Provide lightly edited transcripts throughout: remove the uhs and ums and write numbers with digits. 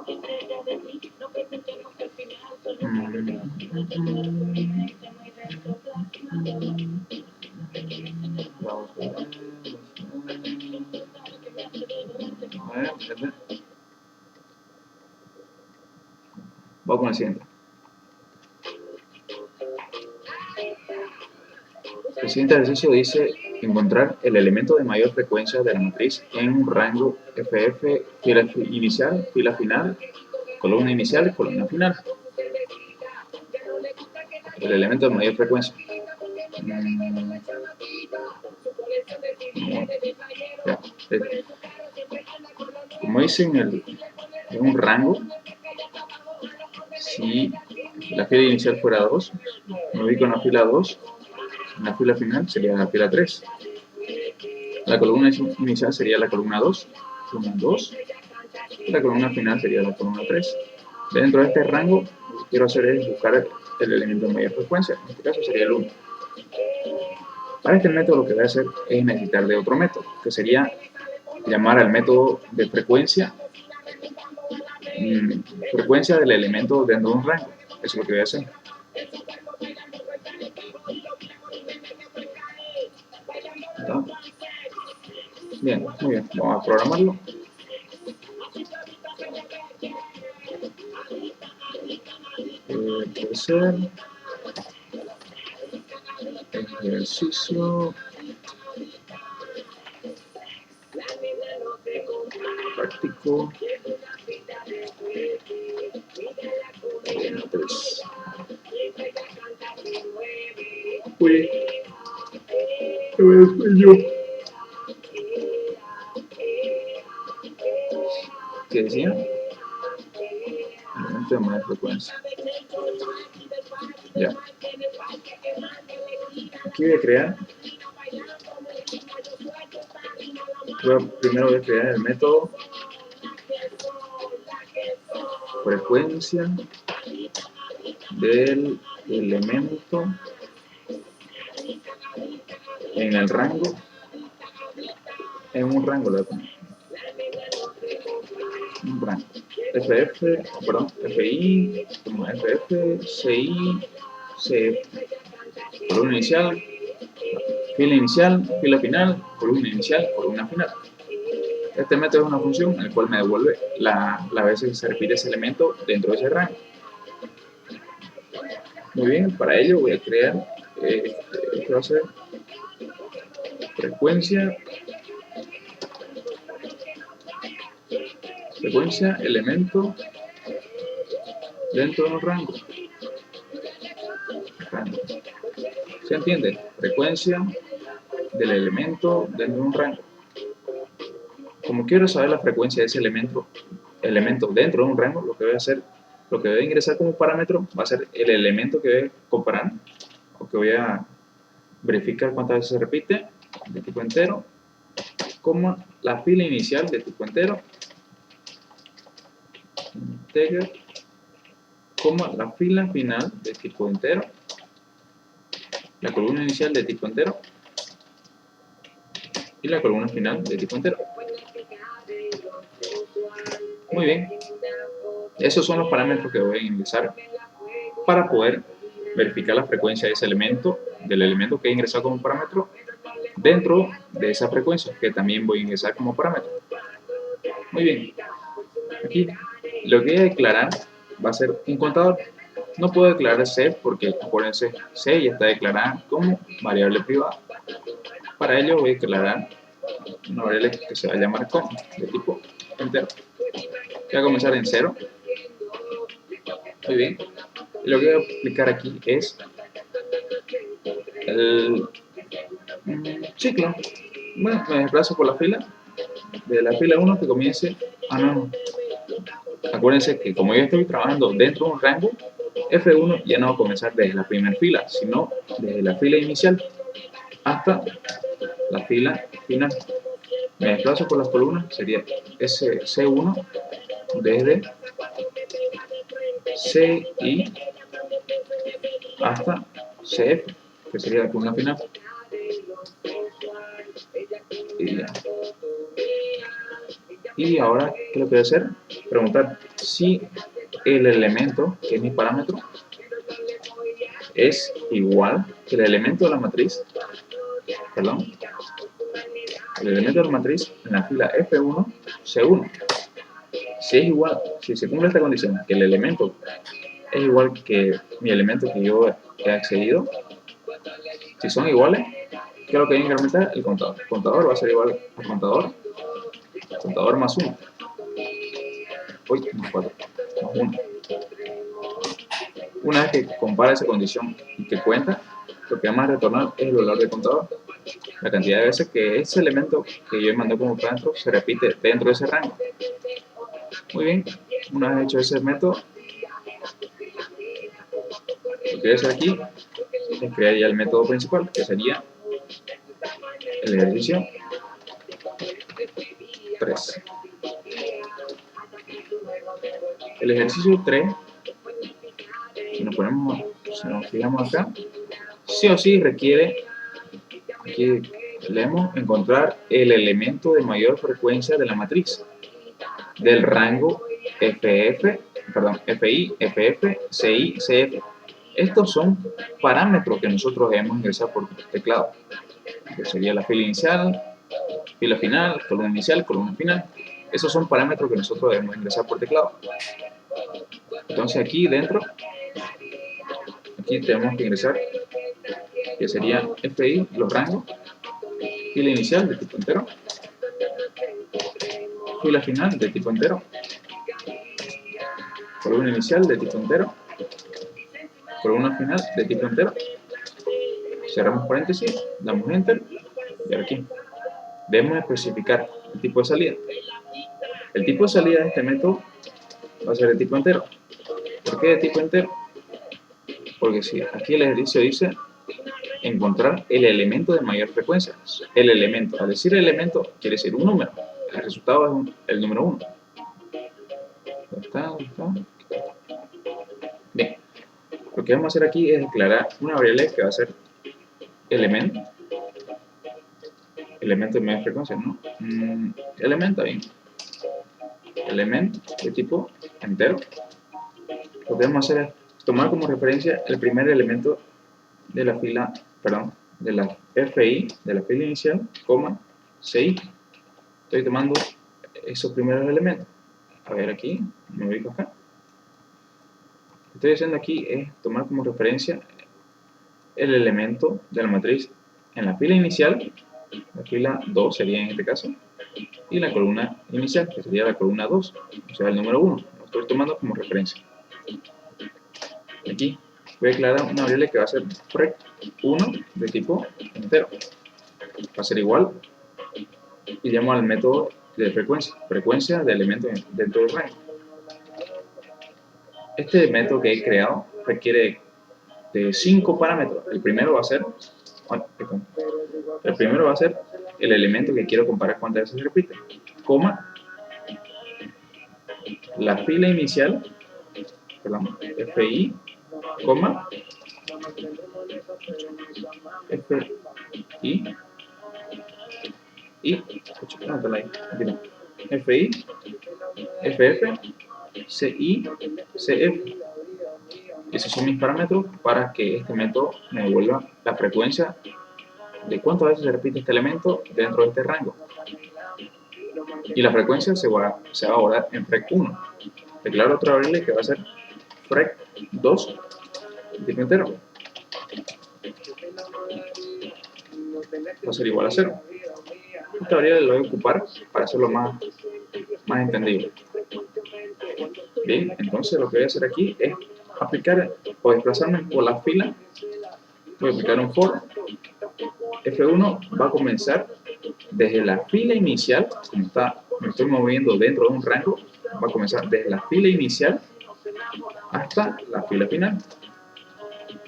Vamos a ver. Voy con el siguiente. El siguiente ejercicio dice encontrar el elemento de mayor frecuencia de la matriz en un rango FF, fila inicial, fila final, columna inicial y columna final. El elemento de mayor frecuencia. Como dice en un rango, si la fila inicial fuera 2, me ubico en la fila 2, en la fila final sería la fila 3. La columna inicial sería la columna 2, y la columna final sería la columna 3. Dentro de este rango, lo que quiero hacer es buscar el elemento de mayor frecuencia, en este caso sería el 1. Para este método lo que voy a hacer es necesitar de otro método, que sería llamar al método de frecuencia del elemento dentro de un rango. Eso es lo que voy a hacer. ¿Está? Bien, muy bien. Vamos a programarlo. Puede ser ejercicio práctico 3. Uy, me voy a despedir. ¿Qué decía? Elemento de mayor frecuencia. Ya. Aquí voy a crear. Primero voy a crear el método frecuencia del elemento en el rango, en un rango, un rango. FI, FF, CI, CF. Columna inicial, fila final, columna inicial, columna final. Este método es una función en la cual me devuelve las veces que se repite ese elemento dentro de ese rango. Muy bien, para ello voy a crear, esto va a ser frecuencia elemento dentro de un rango. ¿Se entiende? Frecuencia del elemento dentro de un rango. Como quiero saber la frecuencia de ese elemento dentro de un rango, lo que voy a hacer, lo que voy a ingresar como parámetro va a ser el elemento que voy a comparar, o que voy a verificar cuántas veces se repite, de tipo entero, coma la fila inicial de tipo entero, integer, coma la fila final de tipo entero, la columna inicial de tipo entero y la columna final de tipo entero. Muy bien. Esos son los parámetros que voy a ingresar para poder verificar la frecuencia de ese elemento, del elemento que he ingresado como parámetro, dentro de esa frecuencia que también voy a ingresar como parámetro. Muy bien. Aquí lo que voy a declarar va a ser un contador. No puedo declarar C porque, acuérdense, C ya está declarada como variable privada. Para ello voy a declarar una variable que se va a llamar com, de tipo entero. Voy a comenzar en 0. Muy bien. Y lo que voy a aplicar aquí es el ciclo. Bueno, me desplazo por la fila. De la fila 1 que comience. No. Acuérdense que como yo estoy trabajando dentro de un rango, F1 ya no va a comenzar desde la primera fila, sino desde la fila inicial hasta la fila final. Me desplazo por las columnas, sería C1 desde CI hasta CF, que sería la columna final. Y ahora, ¿qué es lo que voy a hacer? Preguntar si el elemento, que es mi parámetro, es igual que el elemento de la matriz, perdón, el elemento de la matriz en la fila F1, C1. Si es igual, si se cumple esta condición, que el elemento es igual que mi elemento que yo he accedido, si son iguales, ¿qué es lo que hay que incrementar? El contador. El contador va a ser igual al contador más 1. Uy, más 4, más 1. Una vez que compara esa condición y que cuenta, lo que vamos a retornar es el valor del contador. La cantidad de veces que ese elemento que yo mandé como parámetro se repite dentro de ese rango. Muy bien, una vez hecho ese método, lo que voy a hacer aquí es crear ya el método principal, que sería el ejercicio 3. El ejercicio 3, si nos fijamos acá, sí o sí requiere, aquí leemos, encontrar el elemento de mayor frecuencia de la matriz del rango FI, FF, CI, CF. Estos son parámetros que nosotros debemos ingresar por teclado, que sería la fila inicial, fila final, columna inicial, columna final. Esos son parámetros que nosotros debemos ingresar por teclado. Entonces aquí dentro, aquí tenemos que ingresar, que sería FI, los rangos, fila inicial de tipo entero, fila final de tipo entero, columna inicial de tipo entero, columna final de tipo entero. Cerramos paréntesis, damos enter y ahora aquí debemos especificar el tipo de salida. El tipo de salida de este método va a ser de tipo entero. ¿Por qué de tipo entero? Porque si aquí el ejercicio dice encontrar el elemento de mayor frecuencia. El elemento, al decir elemento, quiere decir un número. El resultado es el número 1. ¿Dónde está? Bien. Lo que vamos a hacer aquí es declarar una variable que va a ser elemento de mayor frecuencia, ¿no? Elemento, bien. Elemento de tipo entero. Lo que vamos a hacer es tomar como referencia el primer elemento de la fila, de la FI, de la fila inicial, coma, CI. Estoy tomando esos primeros elementos. A ver aquí, me ubico acá. Lo que estoy haciendo aquí es tomar como referencia el elemento de la matriz en la fila inicial, la fila 2 sería en este caso, y la columna inicial, que sería la columna 2, o sea, el número 1. Lo estoy tomando como referencia. Aquí voy a declarar una variable que va a ser frec1 de tipo entero. Va a ser igual, y llamo al método de frecuencia de elementos dentro del rango. Este método que he creado requiere de 5 parámetros. El primero va a ser el elemento que quiero comparar cuántas veces se repite, coma, la fila inicial, FI, coma, FI, FI, FF, CI, CF. Esos son mis parámetros para que este método me devuelva la frecuencia de cuántas veces se repite este elemento dentro de este rango. Y la frecuencia se va a abordar en frec1. Declaro otra variable que va a ser frec2 tipo entero. Va a ser igual a 0. Esta variable la voy a ocupar para hacerlo más entendible. Bien, entonces lo que voy a hacer aquí es aplicar o desplazarme por la fila. Voy a aplicar un for. F1 va a comenzar desde la fila inicial, como me estoy moviendo dentro de un rango, va a comenzar desde la fila inicial hasta la fila final.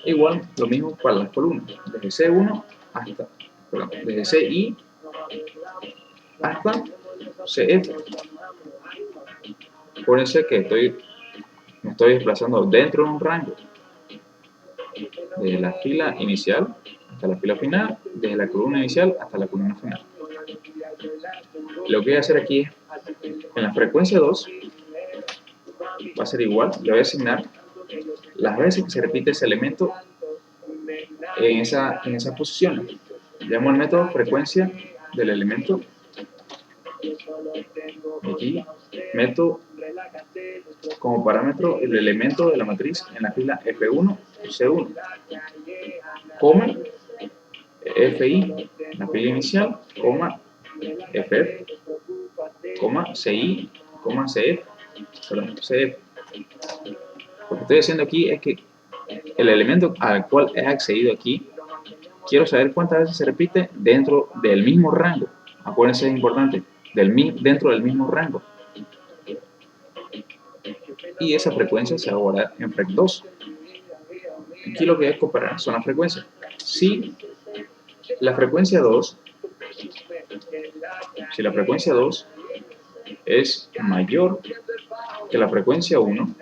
Igual lo mismo para las columnas, desde C1 hasta, desde CI hasta CF. Acuérdense que me estoy desplazando dentro de un rango, desde la fila inicial hasta la fila final, desde la columna inicial hasta la columna final. Lo que voy a hacer aquí es, en la frecuencia 2, va a ser igual, le voy a asignar las veces que se repite ese elemento en esa posición. Llamo al método frecuencia del elemento. Aquí meto como parámetro el elemento de la matriz en la fila F1, C1, coma, FI, la fila inicial, coma, FF, coma, CI, coma, CF, perdón, CF. Lo que estoy haciendo aquí es que el elemento al cual he accedido aquí, quiero saber cuántas veces se repite dentro del mismo rango. Acuérdense, es importante, dentro del mismo rango. Y esa frecuencia se va a guardar en FREC2. Aquí lo que hay que comparar son las frecuencias. Si la frecuencia 2, es mayor que la frecuencia 1,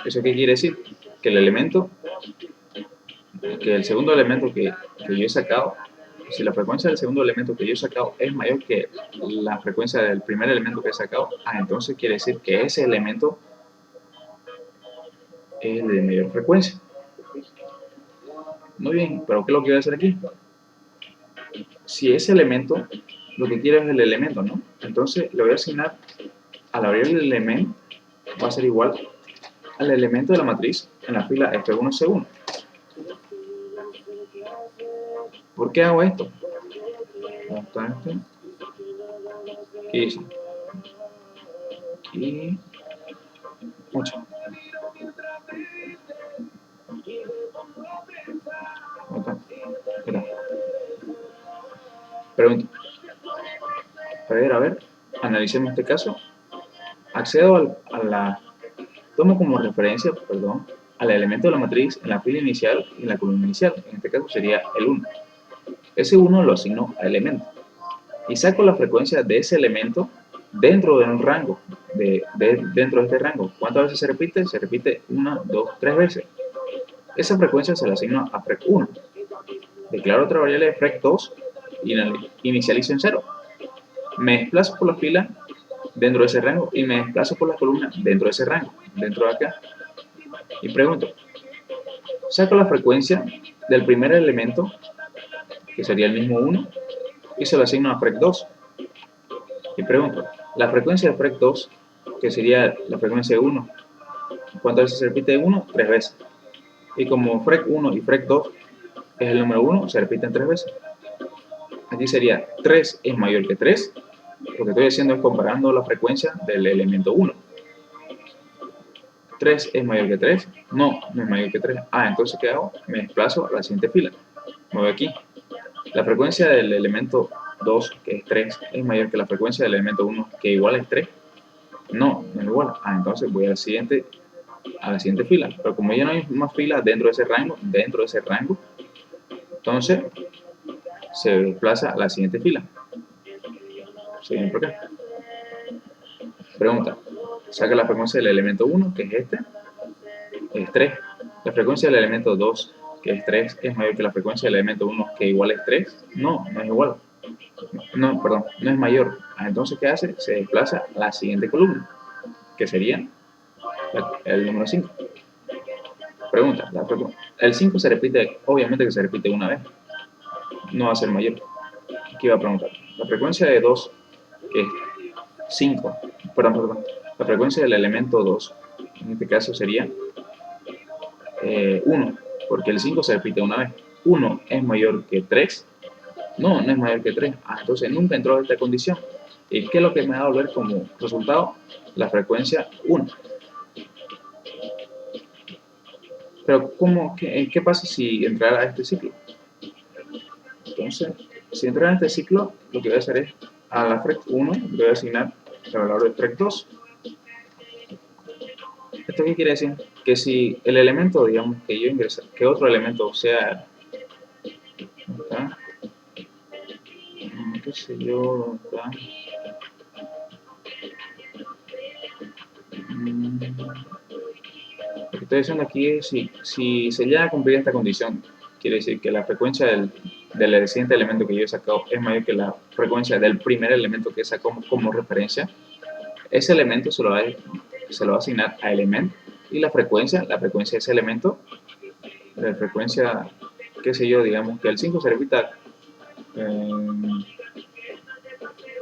¿eso qué quiere decir? Que el segundo elemento que yo he sacado, si la frecuencia del segundo elemento que yo he sacado es mayor que la frecuencia del primer elemento que he sacado, entonces quiere decir que ese elemento es de mayor frecuencia. Muy bien, pero ¿qué es lo que voy a hacer aquí? Si ese elemento, lo que quiero es el elemento, ¿no? Entonces le voy a asignar a la variable element, va a ser igual al elemento de la matriz en la fila F1C1. ¿Por qué hago esto? ¿Dónde está esto? ¿Qué dice? Aquí. 8. Mira. Pregunta. A ver, analicemos este caso. Accedo tomo como referencia, al elemento de la matriz en la fila inicial y en la columna inicial. En este caso sería el 1. Ese 1 lo asigno a elemento. Y saco la frecuencia de ese elemento dentro de un rango, dentro de este rango. ¿Cuántas veces se repite? Se repite 1, 2, 3 veces. Esa frecuencia se la asigno a FREC1. Declaro otra variable de FREC2 y inicializo en 0. Me desplazo por la fila dentro de ese rango y me desplazo por la columna dentro de ese rango, dentro de acá. Y pregunto, saco la frecuencia del primer elemento, que sería el mismo 1, y se lo asigno a FREC2. Y pregunto, la frecuencia de FREC2, que sería la frecuencia de 1, ¿cuántas veces se repite 1? 3 veces. Y como FREC1 y FREC2 es el número 1, se repiten 3 veces. Aquí sería 3 es mayor que 3. Lo que estoy haciendo es comparando la frecuencia del elemento 1. 3 es mayor que 3. No, no es mayor que 3. Entonces, ¿qué hago? Me desplazo a la siguiente fila. Me voy aquí. La frecuencia del elemento 2, que es 3, es mayor que la frecuencia del elemento 1, que igual es 3. No, no es igual. Entonces voy a la siguiente fila. Pero como ya no hay más filas dentro de ese rango, entonces se desplaza a la siguiente fila. Seguimos por acá. Pregunta. Saca la frecuencia del elemento 1, que es este, es 3. La frecuencia del elemento 2, que es 3, es mayor que la frecuencia del elemento 1, que igual es 3. No, no es igual. No, perdón, no es mayor. Entonces, ¿qué hace? Se desplaza a la siguiente columna, que sería el número 5. Pregunta. El 5 se repite, obviamente que se repite una vez. No va a ser mayor. Aquí va a preguntar. La frecuencia de 2, que es 5, perdón. La frecuencia del elemento 2, en este caso sería 1, porque el 5 se repite una vez. 1 es mayor que 3. No, no es mayor que 3. Entonces nunca entró esta condición. ¿Y qué es lo que me va a volver como resultado? La frecuencia 1. Pero ¿qué pasa si entrara a este ciclo? Entonces, si entrara a este ciclo, lo que voy a hacer es a la FREC1 le voy a asignar el valor de FREC2. ¿Esto qué quiere decir? Que si el elemento, digamos, que yo ingresé, que otro elemento sea, ¿está? ¿Qué sé yo? ¿Está? Lo que estoy diciendo aquí es si se llega a cumplir esta condición, quiere decir que la frecuencia del siguiente elemento que yo he sacado es mayor que la frecuencia del primer elemento que he sacado como referencia, ese elemento se lo va a se lo va a asignar a elemento, y la frecuencia de ese elemento, la frecuencia, qué sé yo, digamos que el 5 se repita,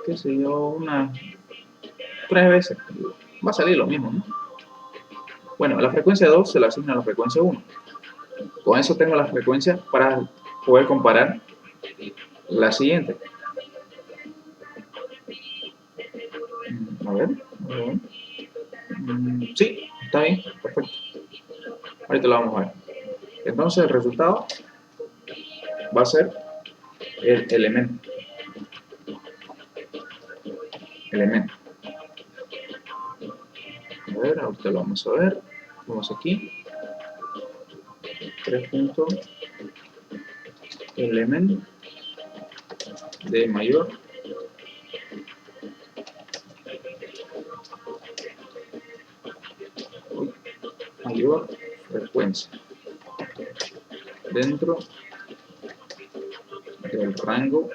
qué sé yo, unas 3 veces, va a salir lo mismo, ¿no? Bueno, la frecuencia 2 se la asigna a la frecuencia 1. Con eso tengo la frecuencia para poder comparar la siguiente. A ver. Sí, está bien, perfecto. Ahorita lo vamos a ver. Entonces el resultado va a ser el elemento. A ver, ahorita lo vamos a ver. Vamos aquí. 3 puntos. Elemento de mayor frecuencia dentro del rango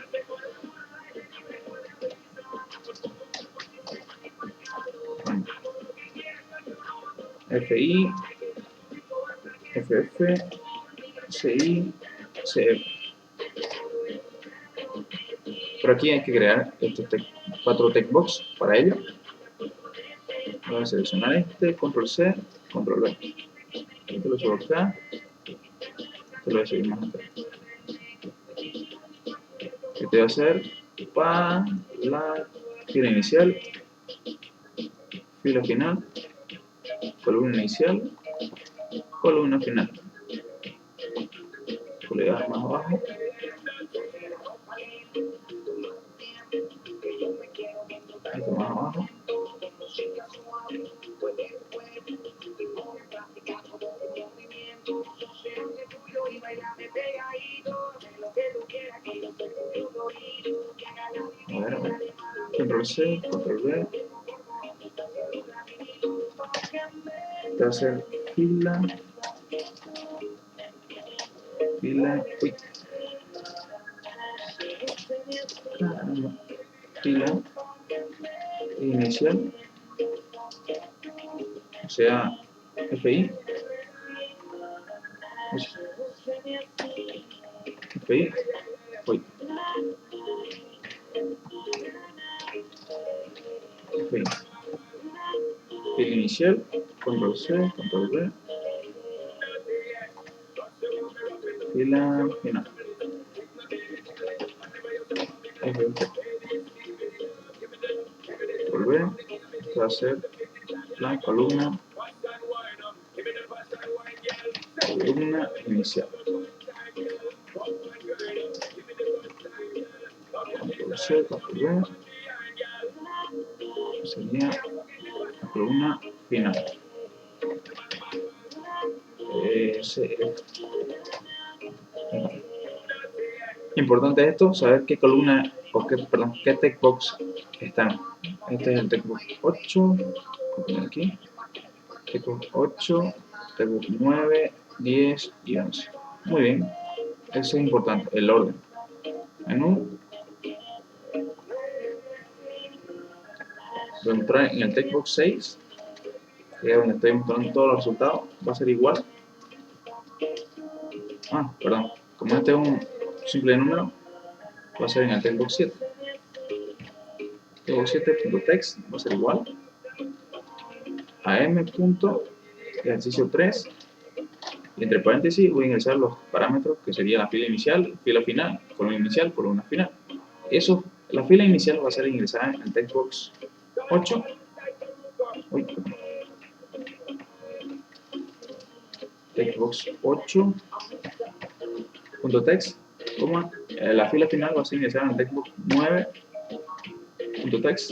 FI, FF, CI, CF. Por aquí hay que crear estos 4 textbox para ello. Voy a seleccionar este, control C, control V. Esto lo subo acá. Esto lo voy a seguir más acá. Este voy a hacer para la fila inicial, fila final, columna inicial, columna final. Pulgadas más abajo. Esto más abajo. A ver. Control C, control V. Te va a hacer fila. Uy. Caramba. Fila inicial. O sea, FI. FI. Uy. FI. Fila inicial. Control C, control V. Fila final. Volver. Esto va a ser la columna inicial. Control C, control V. Sería la columna final. Importante esto, saber qué columna o qué textbox están. Este es el textbox 8, aquí, textbox 8, textbox 9, 10 y 11. Muy bien, eso es importante, el orden. Menú. Voy a entrar en el textbox 6, que es donde estoy mostrando todos los resultados, va a ser igual. Perdón, como este es un simple número, va a ser en el textbox 7. Textbox 7.text va a ser igual a m.ejercicio 3, y entre paréntesis voy a ingresar los parámetros que sería la fila inicial, fila final, columna inicial, columna final. Eso, la fila inicial va a ser ingresada en el textbox 8. Textbox 8.text, la fila final va a ser ingresada en el textbox 9.text.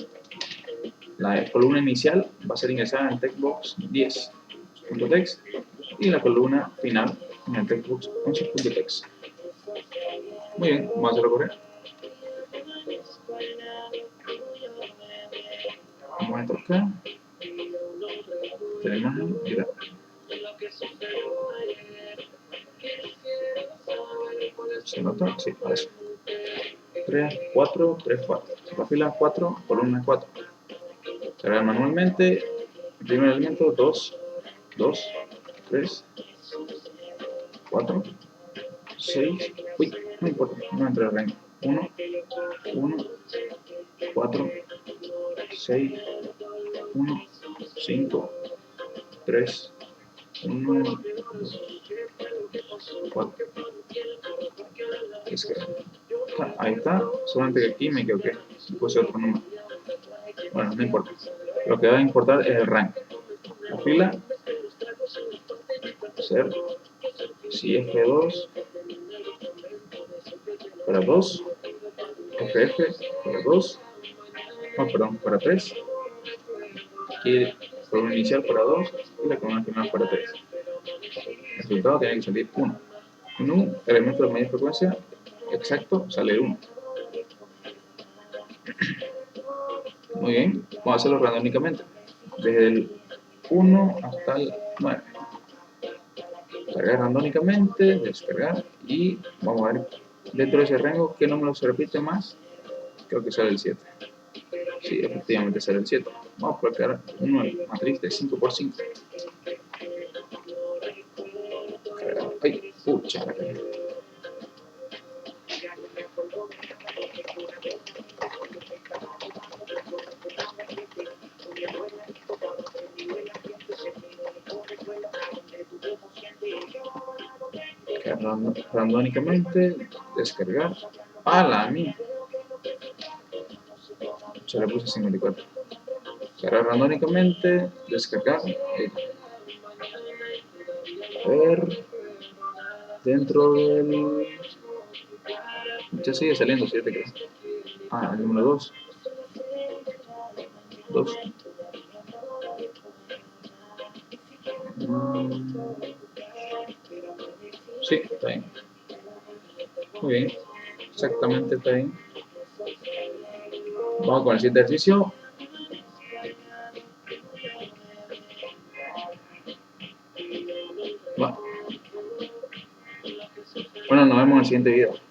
La columna inicial va a ser ingresada en el textbox 10.text y la columna final en el textbox 11.text. Muy bien, vamos a hacerlo correr. Vamos a entrar acá. La imagen, mira. ¿Se nota? Sí, parece. 3, 4, 3, 4. La fila 4, columna 4. Cargar manualmente, Primer elemento, 2, 2, 3, 4, 6, uy, no importa, no entra el rango. 1, 1, 4, 6, 1, 5, 3, 1, 2, 4. Es que, ahí está, solamente que aquí me equivoqué, puse otro número. Bueno, no importa. Lo que va a importar es el rank. La fila, ser, si F2 para 2, FF para 2, no, perdón, para 3, y columna inicial para 2 y la columna final para 3. El resultado tiene que salir 1. En un elemento de mayor frecuencia exacto sale 1. Muy bien, vamos a hacerlo randómicamente. Desde el 1 hasta el 9. Cargar randómicamente, descargar y vamos a ver dentro de ese rango qué número se repite más. Creo que sale el 7. Sí, efectivamente sale el 7. Vamos a colocar una matriz de 5 por 5. Ay, pucha, la cagué. Randómicamente, descargar. ¡Ah, la mía! Se le puse 54. Cargar randómicamente, descargar. A ver, dentro del... Ya sigue saliendo 7, creo. Ah, el número 2. 2. Sí, está bien. Muy bien. Exactamente está bien. Vamos con el siguiente ejercicio. Va. Bueno, nos vemos en el siguiente video.